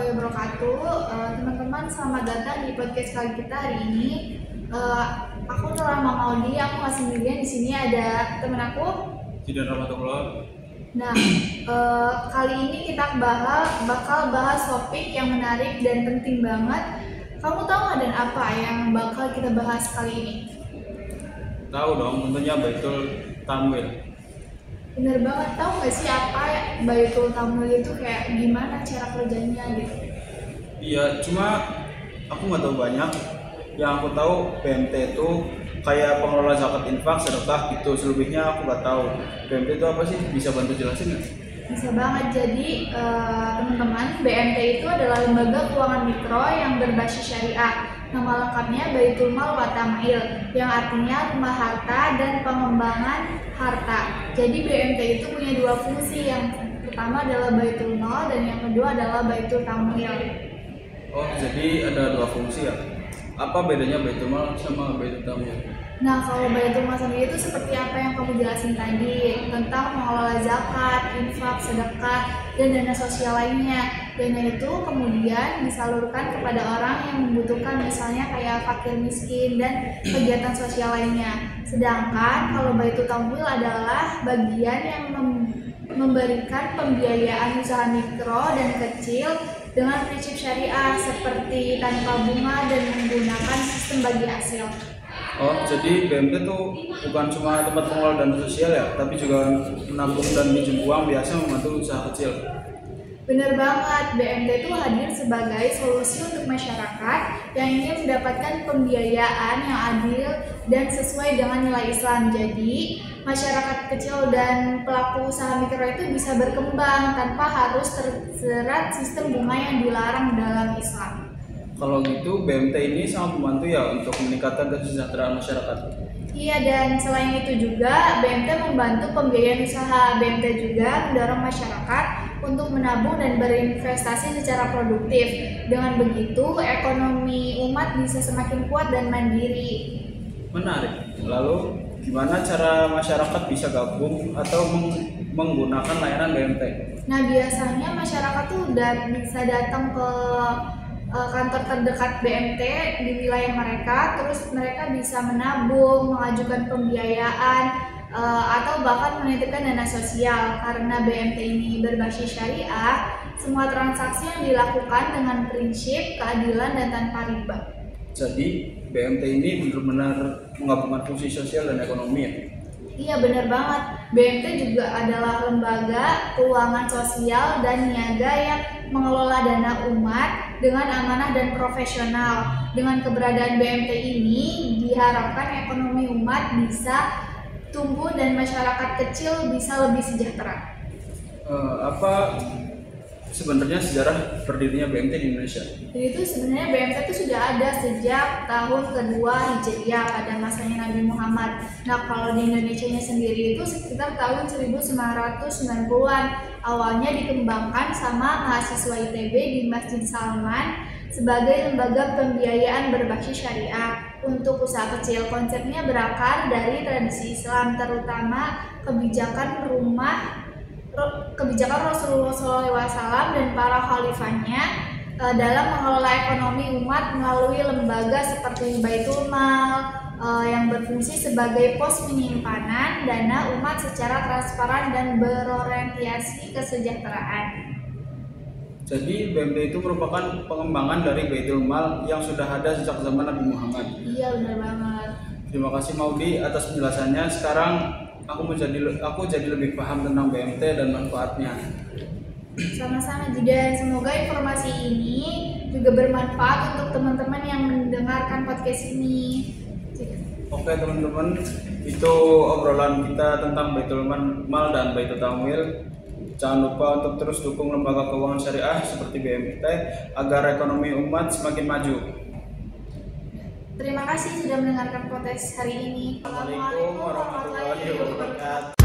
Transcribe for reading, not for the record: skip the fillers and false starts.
warahmatullahi wabarakatuh. Teman-teman, selamat datang di podcast kali kita hari ini. Aku Nurama Maudi, aku nggak sendirian. Di sini ada teman aku. Tidak rahmatullah. Nah, kali ini kita bakal bahas topik yang menarik dan penting banget. Kamu tahu nggak dan apa yang bakal kita bahas kali ini? Tahu dong, tentunya Baitul Tamwil. Bener banget, tahu nggak sih apa Baitul Tamwil itu kayak gimana cara kerjanya gitu? Iya, cuma aku nggak tahu banyak. Yang aku tahu BMT itu kayak pengelola zakat infak, sedekah gitu. Selebihnya aku nggak tahu. BMT itu apa sih? Bisa bantu jelasin nggak? Bisa banget. Jadi teman-teman, BMT itu adalah lembaga keuangan mikro yang berbasis syariah. Nama lengkapnya Baitul Mal wa Tamwil, yang artinya rumah harta dan pengembangan harta. Jadi BMT itu punya dua fungsi. Yang pertama adalah Baitul Mal dan yang kedua adalah Baitul Tamwil. Oh, jadi ada dua fungsi ya? Apa bedanya Baitul Mal sama Baitul Tamwil? Nah, kalau Baitul Mal sendiri itu seperti apa yang kamu jelasin tadi, tentang mengelola zakat, infak, sedekah, dan dana sosial lainnya. Dana itu kemudian disalurkan kepada orang yang membutuhkan, misalnya kayak fakir miskin dan kegiatan sosial lainnya. Sedangkan kalau Baitul Tamwil adalah bagian yang memberikan pembiayaan usaha mikro dan kecil dengan prinsip syariah seperti tanpa bunga dan menggunakan sistem bagi hasil. Oh, jadi BMT itu bukan cuma tempat pengelola dana sosial ya, tapi juga menabung dan minjem uang biasa membantu usaha kecil. Benar banget, BMT itu hadir sebagai solusi untuk masyarakat yang ingin mendapatkan pembiayaan yang adil dan sesuai dengan nilai Islam. Jadi, masyarakat kecil dan pelaku usaha mikro itu bisa berkembang tanpa harus terjerat sistem bunga yang dilarang dalam Islam. Kalau gitu, BMT ini sangat membantu ya untuk meningkatkan kesejahteraan masyarakat. Iya, dan selain itu juga BMT membantu pembiayaan usaha. BMT juga mendorong masyarakat untuk menabung dan berinvestasi secara produktif. Dengan begitu, ekonomi umat bisa semakin kuat dan mandiri. Menarik. Lalu, gimana cara masyarakat bisa gabung atau menggunakan layanan BMT? Nah, biasanya masyarakat tuh udah bisa datang ke kantor terdekat BMT di wilayah mereka, terus mereka bisa menabung, mengajukan pembiayaan, atau bahkan menitipkan dana sosial. Karena BMT ini berbasis syariah, semua transaksi yang dilakukan dengan prinsip keadilan dan tanpa riba. Jadi BMT ini benar-benar menggabungkan fungsi sosial dan ekonomi ya? Iya, benar banget. BMT juga adalah lembaga keuangan sosial dan niaga yang mengelola dana umat dengan amanah dan profesional. Dengan keberadaan BMT ini diharapkan ekonomi umat bisa tumbuh dan masyarakat kecil bisa lebih sejahtera. Apa sebenarnya sejarah berdirinya BMT di Indonesia? Jadi itu sebenarnya BMT itu sudah ada sejak tahun kedua Hijriah pada masanya Nabi Muhammad. Nah, kalau di Indonesia sendiri itu sekitar tahun 1990-an. Awalnya dikembangkan sama mahasiswa ITB di Masjid Salman sebagai lembaga pembiayaan berbasis syariah untuk usaha kecil. Konsepnya berakar dari tradisi Islam, terutama kebijakan Rasulullah SAW dan para khalifahnya dalam mengelola ekonomi umat melalui lembaga seperti Baitul Mal yang berfungsi sebagai pos penyimpanan dana umat secara transparan dan berorientasi kesejahteraan. Jadi BMT itu merupakan pengembangan dari Baitul Mal yang sudah ada sejak zaman Nabi Muhammad. Iya, benar banget. Terima kasih Maudi atas penjelasannya. Sekarang aku jadi lebih paham tentang BMT dan manfaatnya. Sama-sama Jidan, semoga informasi ini juga bermanfaat untuk teman-teman yang mendengarkan podcast ini. Oke teman-teman, itu obrolan kita tentang Baitul Mal dan Baitul Tamwil. Jangan lupa untuk terus dukung lembaga keuangan syariah seperti BMT agar ekonomi umat semakin maju. Terima kasih sudah mendengarkan podcast hari ini. Assalamualaikum warahmatullahi wabarakatuh.